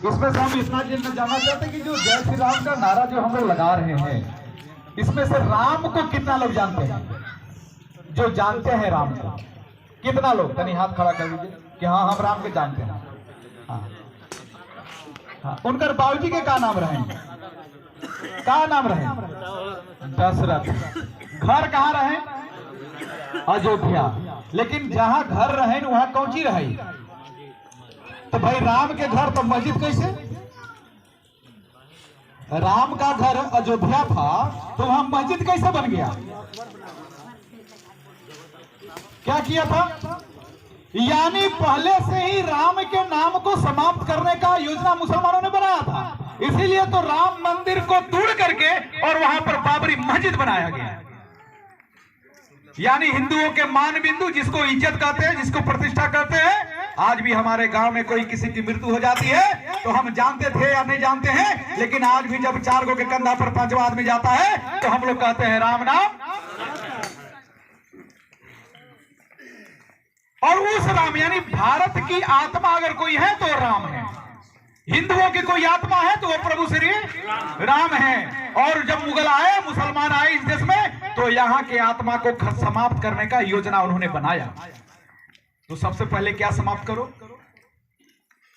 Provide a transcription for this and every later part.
इसमें से हम इतना जानना चाहते हैं कि जो जय श्री राम का नारा जो हम लोग लगा रहे हैं, इसमें से राम को कितना लोग जानते हैं? जो जानते हैं राम को कितना लोग, तनी हाथ खड़ा कर दीजिए कि हाँ हम राम के जानते हैं। हाँ, उनकर बाबूजी के का नाम रहे? का नाम रहे? दशरथ। घर कहाँ रहे? अयोध्या। लेकिन जहां घर रहे वहां कौन सी रहे? तो भाई राम के घर तो मस्जिद कैसे? राम का घर अयोध्या था तो वहां मस्जिद कैसे बन गया? क्या किया था? यानी पहले से ही राम के नाम को समाप्त करने का योजना मुसलमानों ने बनाया था। इसीलिए तो राम मंदिर को तोड़ करके और वहां पर बाबरी मस्जिद बनाया गया। यानी हिंदुओं के मान बिंदु, जिसको इज्जत कहते हैं, जिसको प्रतिष्ठा कहते हैं। आज भी हमारे गांव में कोई किसी की मृत्यु हो जाती है तो हम जानते थे या नहीं जानते हैं, लेकिन आज भी जब 4 गो के कंधा पर 5वां आदमी जाता है तो हम लोग कहते हैं राम नाम। और उस राम यानी भारत की आत्मा अगर कोई है तो राम है। हिंदुओं की कोई आत्मा है तो वो प्रभु श्री राम है। और जब मुगल आए, मुसलमान आए इस देश में, तो यहाँ के आत्मा को समाप्त करने का योजना उन्होंने बनाया। तो सबसे पहले क्या समाप्त करो?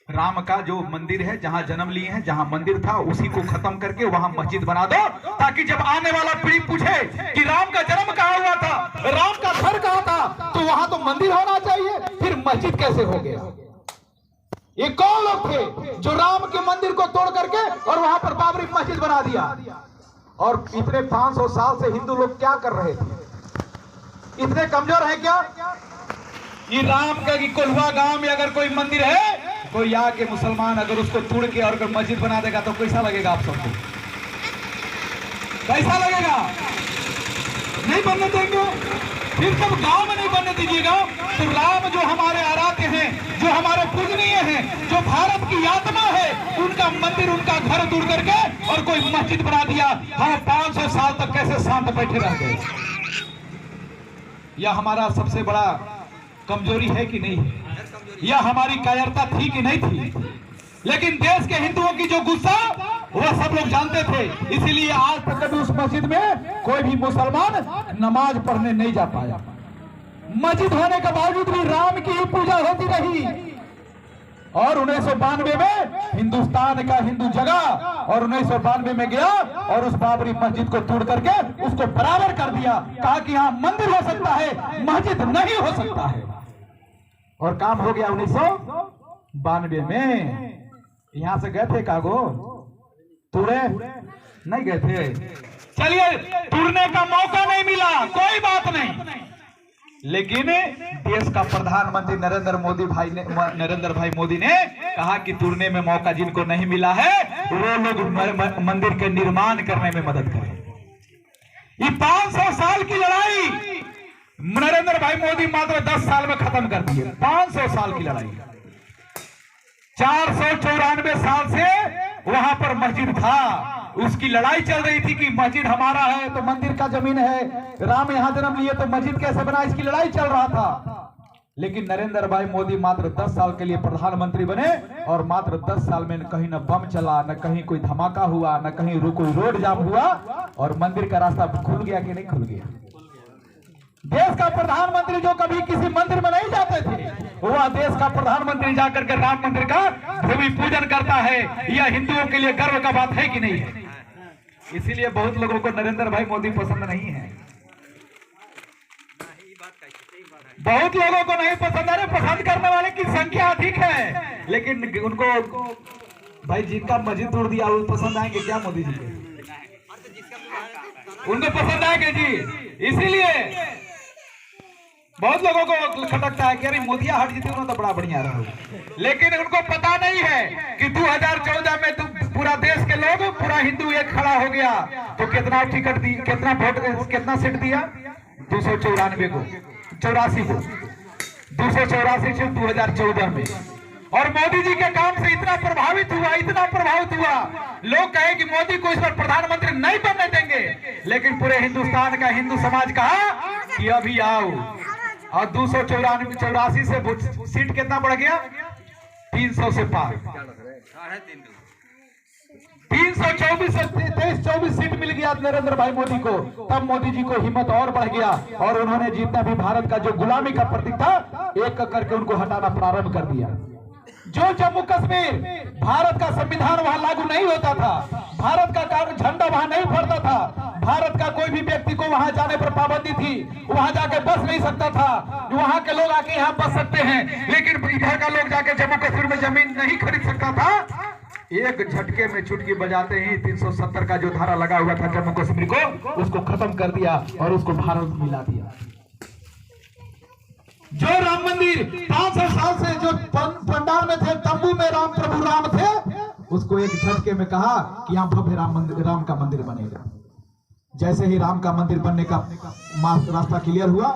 राम का जो मंदिर है, जहां जन्म लिए हैं, जहां मंदिर था, उसी को खत्म करके वहां मस्जिद बना दो, ताकि जब आने वाला पीढ़ी पूछे कि राम का जन्म कहां हुआ था, राम का घर कहां था, तो वहां तो मंदिर होना चाहिए, फिर मस्जिद कैसे हो गया? ये कौन लोग थे जो राम के मंदिर को तोड़ करके और वहां पर बाबरी मस्जिद बना दिया? और इतने 500 साल से हिंदू लोग क्या कर रहे थे? इतने कमजोर है क्या? ये राम का कि कोल्हा गांव में अगर कोई मंदिर है, कोई आके मुसलमान अगर उसको तोड़ के और मस्जिद बना देगा तो कैसा लगेगा आप सबको? कैसा लगेगा? नहीं बनने देंगे। फिर जब गांव में नहीं बनने दीजिएगा तो राम जो हमारे आराध्य हैं, जो हमारे पूजनीय हैं, जो भारत की आत्मा है, उनका मंदिर, उनका घर तोड़ करके और कोई मस्जिद बना दिया, हम 500 साल तक कैसे शांत बैठे रह गए? यह हमारा सबसे बड़ा कमजोरी है कि नहीं है? यह हमारी कायरता थी कि नहीं थी? लेकिन देश के हिंदुओं की जो गुस्सा, वह सब लोग जानते थे। इसीलिए आज तक कभी उस मस्जिद में कोई भी मुसलमान नमाज पढ़ने नहीं जा पाया। मस्जिद होने के बावजूद भी राम की ही पूजा होती रही। और 1992 में हिंदुस्तान का हिंदू जगा और 1992 में गया और उस बाबरी मस्जिद को तोड़ करके उसको बराबर कर दिया। कहा कि यहाँ मंदिर हो सकता है, मस्जिद नहीं हो सकता है। और काम हो गया 1992 में। यहां से गए थे कागो तोड़े? नहीं गए थे। चलिए, तोड़ने का मौका नहीं मिला, कोई बात नहीं। लेकिन देश का प्रधानमंत्री नरेंद्र भाई मोदी ने कहा कि तोड़ने में मौका जिनको नहीं मिला है वो लोग मंदिर के निर्माण करने में मदद करें। ये 500 साल की लड़ाई नरेंद्र भाई मोदी मात्र 10 साल में खत्म कर दिए। 500 साल की लड़ाई, 494 साल से वहां पर मस्जिद था, उसकी लड़ाई चल रही थी कि मस्जिद हमारा है तो मंदिर का जमीन है, राम यहां जन्म लिए तो मस्जिद कैसे बना, इसकी लड़ाई चल रहा था। लेकिन नरेंद्र भाई मोदी मात्र 10 साल के लिए प्रधानमंत्री बने और मात्र 10 साल में कहीं न बम चला, न कहीं कोई धमाका हुआ, न कहीं कोई रोड जाम हुआ और मंदिर का रास्ता खुल गया कि नहीं खुल गया? देश का प्रधानमंत्री जो कभी किसी मंदिर में नहीं जाते थे, वह देश का प्रधानमंत्री जाकर के राम मंदिर का भूमि पूजन करता है। यह हिंदुओं के लिए गर्व का बात है कि नहीं है? इसीलिए बहुत लोगों को नरेंद्र भाई मोदी पसंद नहीं है। बहुत लोगों को नहीं पसंद है। पसंद करने वाले की संख्या अधिक है, लेकिन उनको भाई जिनका मस्जिद तोड़ दिया वो पसंद आएंगे क्या मोदी जी के? उनको पसंद आएंगे जी। इसीलिए बहुत लोगों को खटकता है कि अरे मोदिया हट जीते तो बड़ा बढ़िया रहा। लेकिन उनको पता नहीं है कि 2014 में पूरा देश के लोग, पूरा हिंदू एक खड़ा हो गया तो कितना टिकट दी, कितना वोट, कितना सीट दिया? 294 को, 84 को, 284 से 2014 में। और मोदी जी के काम से इतना प्रभावित हुआ, इतना प्रभावित हुआ, लोग कहे कि मोदी को इस पर प्रधानमंत्री नहीं बनने देंगे। लेकिन पूरे हिंदुस्तान का हिंदू समाज कहा कि अभी आओ। और 284 से सीट कितना बढ़ गया? 300 से पार। 324 सीट मिल गया नरेंद्र भाई मोदी को। तब मोदी जी को हिम्मत और बढ़ गया और उन्होंने जितना भी भारत का जो गुलामी का प्रतीक था एक करके उनको हटाना प्रारंभ कर दिया। जो जम्मू कश्मीर भारत का संविधान वहां लागू नहीं होता था, भारत का झंडा वहां नहीं फहरता था, भारत का कोई भी व्यक्ति को वहां जाने पर पाबंदी थी, वहां जाके बस नहीं सकता था। वहां के लोग आके यहाँ बस सकते हैं, लेकिन इधर का लोग जाके जम्मू कश्मीर में जमीन नहीं खरीद सकता था। एक झटके में चुटकी बजाते ही 370 का जो धारा लगा हुआ था जम्मू कश्मीर को, उसको खत्म कर दिया और उसको भारत मिला दिया। जो राम मंदिर 500 साल से जो पंडाल में थे, तंबू में राम प्रभु राम थे, उसको एक झटके में कहा कि यहाँ भव्य राम का मंदिर बनेगा। जैसे ही राम का मंदिर बनने का रास्ता क्लियर हुआ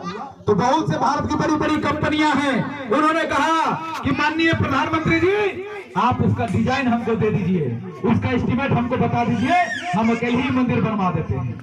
तो बहुत से भारत की बड़ी बड़ी कंपनियां हैं, उन्होंने कहा कि माननीय प्रधानमंत्री जी आप उसका डिजाइन हमको दे दीजिए, उसका एस्टीमेट हमको बता दीजिए, हम अकेले ही मंदिर बनवा देते हैं।